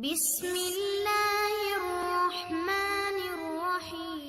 بسم اللہ الرحمن الرحیم۔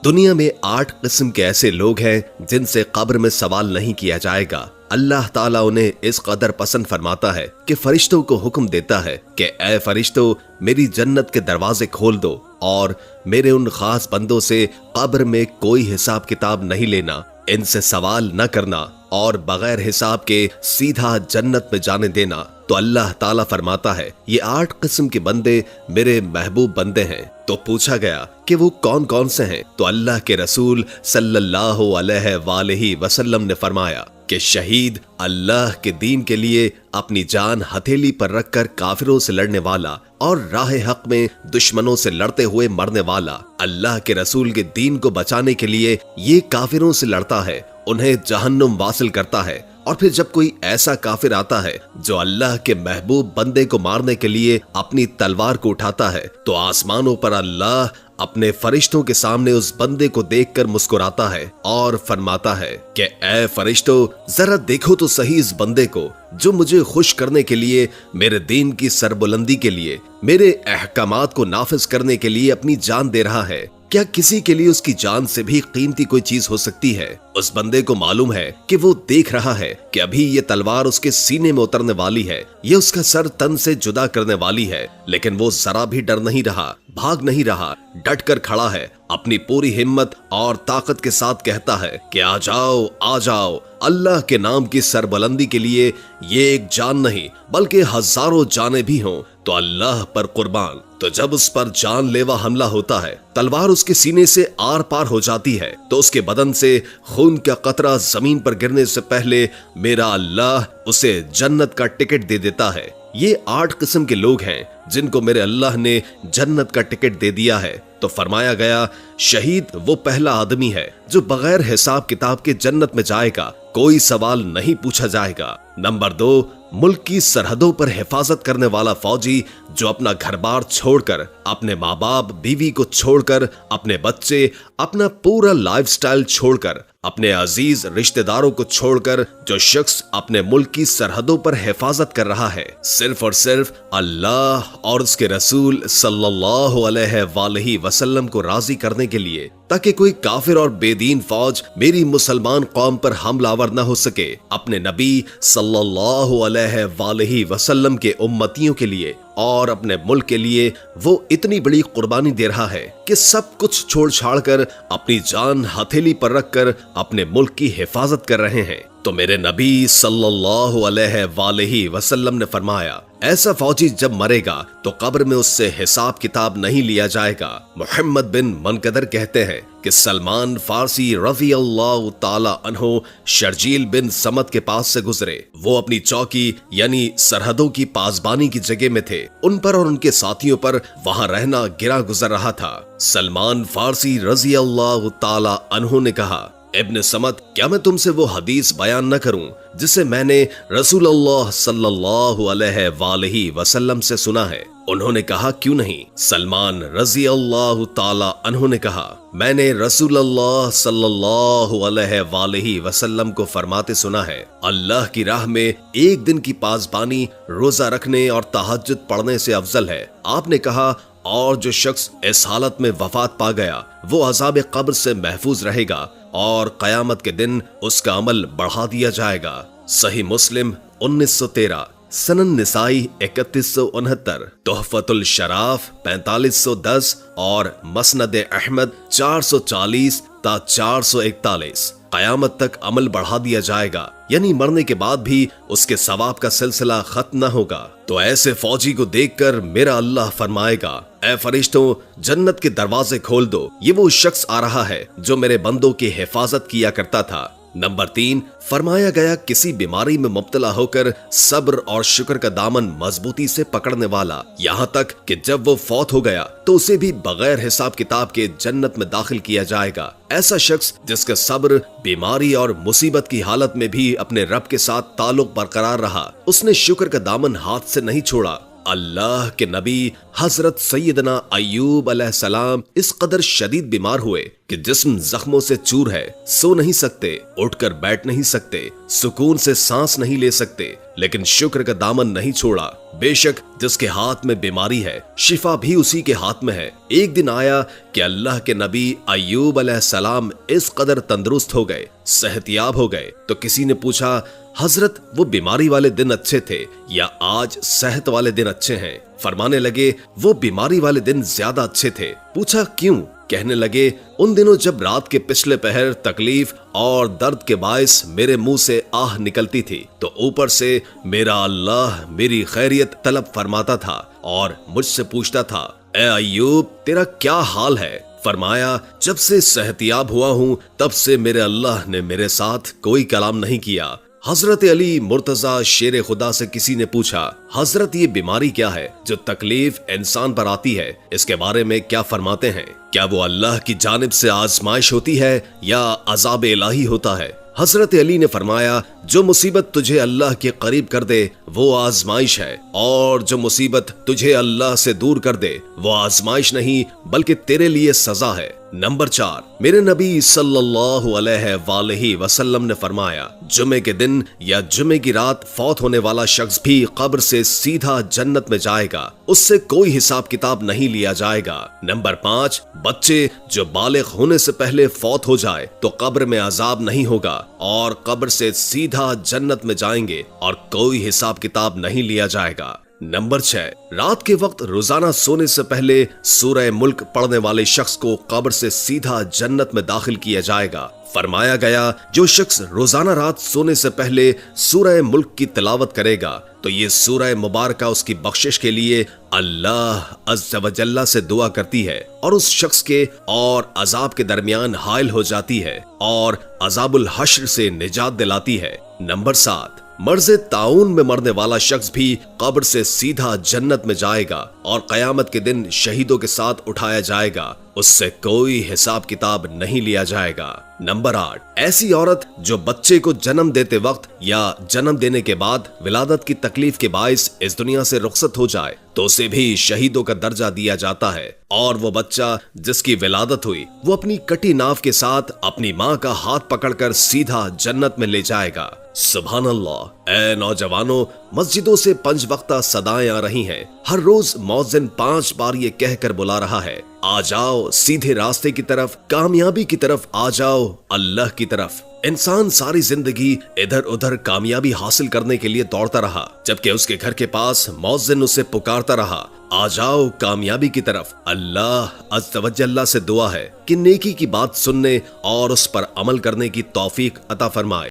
دنیا میں 8 قسم کے ایسے لوگ ہیں جن سے قبر میں سوال نہیں کیا جائے گا۔ اللہ تعالیٰ انہیں اس قدر پسند فرماتا ہے کہ فرشتوں کو حکم دیتا ہے کہ اے فرشتوں، میری جنت کے دروازے کھول دو اور میرے ان خاص بندوں سے قبر میں کوئی حساب کتاب نہیں لینا، ان سے سوال نہ کرنا اور بغیر حساب کے سیدھا جنت میں جانے دینا۔ تو اللہ تعالیٰ فرماتا ہے یہ 8 قسم کے بندے میرے محبوب بندے ہیں۔ تو پوچھا گیا کہ وہ کون کون سے ہیں؟ تو اللہ کے رسول صلی اللہ علیہ وآلہ وسلم نے فرمایا کہ شہید، اللہ کے دین کے لیے اپنی جان ہتھیلی پر رکھ کر کافروں سے لڑنے والا اور راہ حق میں دشمنوں سے لڑتے ہوئے مرنے والا، اللہ کے رسول کے دین کو بچانے کے لیے یہ کافروں سے لڑتا ہے، انہیں جہنم واصل کرتا ہے، اور پھر جب کوئی ایسا کافر آتا ہے جو اللہ کے محبوب بندے کو مارنے کے لیے اپنی تلوار کو اٹھاتا ہے تو آسمانوں پر اللہ اپنے فرشتوں کے سامنے اس بندے کو دیکھ کر مسکراتا ہے اور فرماتا ہے کہ اے فرشتوں، ذرا دیکھو تو صحیح اس بندے کو جو مجھے خوش کرنے کے لیے، میرے دین کی سربلندی کے لیے، میرے احکامات کو نافذ کرنے کے لیے اپنی جان دے رہا ہے۔ کیا کسی کے لیے اس کی جان سے بھی قیمتی کوئی چیز ہو سکتی ہے؟ اس بندے کو معلوم ہے کہ وہ دیکھ رہا ہے کہ ابھی یہ تلوار اس کے سینے میں اترنے والی ہے، یہ اس کا سر تن سے جدا کرنے والی ہے، لیکن وہ ذرا بھی ڈر نہیں رہا، بھاگ نہیں رہا، ڈٹ کر کھڑا ہے، اپنی پوری ہمت اور طاقت کے ساتھ کہتا ہے کہ آ جاؤ، آ جاؤ، اللہ کے نام کی سربلندی کے لیے یہ ایک جان نہیں بلکہ ہزاروں جانیں بھی ہوں تو اللہ پر قربان۔ تو جب اس پر جان لیوا حملہ ہوتا ہے، تلوار اس کے سینے سے آر پار ہو جاتی ہے تو اس کے بدن سے خون کا قطرہ زمین پر گرنے سے پہلے میرا اللہ اسے جنت کا ٹکٹ دے دیتا ہے۔ یہ 8 قسم کے لوگ ہیں جن کو میرے اللہ نے جنت کا ٹکٹ دے دیا ہے۔ تو فرمایا گیا شہید وہ پہلا آدمی ہے جو بغیر حساب کتاب کے جنت میں جائے گا، کوئی سوال نہیں پوچھا جائے گا۔ نمبر 2، ملک کی سرحدوں پر حفاظت کرنے والا فوجی جو اپنا گھر بار چھوڑ کر، اپنے ماں باپ بیوی کو چھوڑ کر، اپنے بچے، اپنا پورا لائف سٹائل چھوڑ کر، اپنے عزیز رشتہ داروں کو چھوڑ کر جو شخص اپنے ملک کی سرحدوں پر حفاظت کر رہا ہے صرف اور صرف اللہ اور اس کے رسول صلی اللہ علیہ وآلہ وسلم کو راضی کرنے کے لیے، تاکہ کوئی کافر اور بے دین فوج میری مسلمان قوم پر حملہ آور نہ ہو سکے، اپنے نبی صلی اللہ علیہ وآلہ وسلم کے امتیوں کے لیے اور اپنے ملک کے لیے وہ اتنی بڑی قربانی دے رہا ہے کہ سب کچھ چھوڑ چھاڑ کر اپنی جان ہتھیلی پر رکھ کر اپنے ملک کی حفاظت کر رہے ہیں۔ تو میرے نبی صلی اللہ علیہ وآلہ وسلم نے فرمایا ایسا فوجی جب مرے گا تو قبر میں اس سے حساب کتاب نہیں لیا جائے گا۔ محمد بن منقدر کہتے ہیں کہ سلمان فارسی رضی اللہ تعالی عنہ شرجیل بن سمت کے پاس سے گزرے، وہ اپنی چوکی یعنی سرحدوں کی پاسبانی کی جگہ میں تھے، ان پر اور ان کے ساتھیوں پر وہاں رہنا گرا گزر رہا تھا۔ سلمان فارسی رضی اللہ تعالی عنہ نے کہا ابن سمت، کیا میں تم سے وہ حدیث بیان نہ کروں جسے میں نے رسول اللہ صلی اللہ علیہ وآلہ وسلم سے سنا ہے؟ انہوں نے کہا کیوں نہیں؟ سلمان رضی اللہ تعالی عنہ نے کہا میں نے رسول اللہ صلی اللہ علیہ وآلہ وسلم کو فرماتے سنا ہے، اللہ کی راہ میں ایک دن کی پاسبانی روزہ رکھنے اور تہجد پڑھنے سے افضل ہے۔ آپ نے کہا اور جو شخص اس حالت میں وفات پا گیا وہ عذاب قبر سے محفوظ رہے گا اور قیامت کے دن اس کا عمل بڑھا دیا جائے گا۔ صحیح مسلم 1913، سنن نسائی 3169، تحفۃ الشراف 4510 اور مسند احمد 440 تا 441۔ قیامت تک عمل بڑھا دیا جائے گا، یعنی مرنے کے بعد بھی اس کے ثواب کا سلسلہ ختم نہ ہوگا۔ تو ایسے فوجی کو دیکھ کر میرا اللہ فرمائے گا اے فرشتوں، جنت کے دروازے کھول دو، یہ وہ شخص آ رہا ہے جو میرے بندوں کی حفاظت کیا کرتا تھا۔ نمبر 3، فرمایا گیا کسی بیماری میں مبتلا ہو کر صبر اور شکر کا دامن مضبوطی سے پکڑنے والا، یہاں تک کہ جب وہ فوت ہو گیا تو اسے بھی بغیر حساب کتاب کے جنت میں داخل کیا جائے گا۔ ایسا شخص جس کا صبر بیماری اور مصیبت کی حالت میں بھی اپنے رب کے ساتھ تعلق برقرار رہا، اس نے شکر کا دامن ہاتھ سے نہیں چھوڑا، اللہ کے نبی حضرت سیدنا ایوب علیہ السلام اس قدر شدید بیمار ہوئے کہ جسم زخموں سے چور ہے، سو نہیں سکتے، اٹھ کر بیٹھ نہیں سکتے، سکون سے سانس نہیں لے سکتے، لیکن شکر کا دامن نہیں چھوڑا۔ بے شک جس کے ہاتھ میں بیماری ہے، شفا بھی اسی کے ہاتھ میں ہے۔ ایک دن آیا کہ اللہ کے نبی ایوب علیہ السلام اس قدر تندرست ہو گئے، صحت یاب ہو گئے، تو کسی نے پوچھا حضرت وہ بیماری والے دن اچھے تھے یا آج صحت والے دن اچھے ہیں؟ فرمانے لگے وہ بیماری والے دن زیادہ اچھے تھے۔ پوچھا کیوں؟ کہنے لگے ان دنوں جب رات کے پچھلے پہر تکلیف اور درد کے باعث میرے منہ سے آہ نکلتی تھی تو اوپر سے میرا اللہ میری خیریت طلب فرماتا تھا اور مجھ سے پوچھتا تھا اے ایوب تیرا کیا حال ہے؟ فرمایا جب سے صحتیاب ہوا ہوں تب سے میرے اللہ نے میرے ساتھ کوئی کلام نہیں کیا۔ حضرت علی مرتضی شیر خدا سے کسی نے پوچھا حضرت یہ بیماری کیا ہے جو تکلیف انسان پر آتی ہے، اس کے بارے میں کیا فرماتے ہیں؟ کیا وہ اللہ کی جانب سے آزمائش ہوتی ہے یا عذاب الہی ہوتا ہے؟ حضرت علی نے فرمایا جو مصیبت تجھے اللہ کے قریب کر دے وہ آزمائش ہے، اور جو مصیبت تجھے اللہ سے دور کر دے وہ آزمائش نہیں بلکہ تیرے لیے سزا ہے۔ نمبر 4، میرے نبی صلی اللہ علیہ وآلہ وسلم نے فرمایا جمعے کے دن یا جمعے کی رات فوت ہونے والا شخص بھی قبر سے سیدھا جنت میں جائے گا، اس سے کوئی حساب کتاب نہیں لیا جائے گا۔ نمبر 5، بچے جو بالغ ہونے سے پہلے فوت ہو جائے تو قبر میں عذاب نہیں ہوگا اور قبر سے سیدھا جنت میں جائیں گے اور کوئی حساب کتاب نہیں لیا جائے گا۔ نمبر 6، رات کے وقت روزانہ سونے سے پہلے سورہ ملک پڑھنے والے شخص کو قبر سے سیدھا جنت میں داخل کیا جائے گا۔ فرمایا گیا جو شخص روزانہ رات سونے سے پہلے سورہ ملک کی تلاوت کرے گا تو یہ سورہ مبارکہ اس کی بخشش کے لیے اللہ عز و جل سے دعا کرتی ہے اور اس شخص کے اور عذاب کے درمیان حائل ہو جاتی ہے اور عذاب الحشر سے نجات دلاتی ہے۔ نمبر 7، مرض طاعون میں مرنے والا شخص بھی قبر سے سیدھا جنت میں جائے گا اور قیامت کے دن شہیدوں کے ساتھ اٹھایا جائے گا، اس سے کوئی حساب کتاب نہیں لیا جائے گا۔ نمبر 8، ایسی عورت جو بچے کو جنم دیتے وقت یا جنم دینے کے بعد ولادت کی تکلیف کے باعث اس دنیا سے رخصت ہو جائے تو اسے بھی شہیدوں کا درجہ دیا جاتا ہے، اور وہ بچہ جس کی ولادت ہوئی وہ اپنی کٹی ناف کے ساتھ اپنی ماں کا ہاتھ پکڑ کر سیدھا جنت میں لے جائے گا۔ سبحان اللہ۔ اے نوجوانوں، مسجدوں سے 5 وقتہ صدائیں آ رہی ہیں، ہر روز مؤذن 5 بار یہ کہہ کر بلا رہا ہے آ جاؤ سیدھے راستے کی طرف، کامیابی کی طرف آ جاؤ، اللہ کی طرف۔ انسان ساری زندگی ادھر ادھر کامیابی حاصل کرنے کے لیے دوڑتا رہا، جبکہ اس کے گھر کے پاس مؤذن اسے پکارتا رہا آ جاؤ کامیابی کی طرف۔ اللہ عز و جل سے دعا ہے کہ نیکی کی بات سننے اور اس پر عمل کرنے کی توفیق عطا فرمائے۔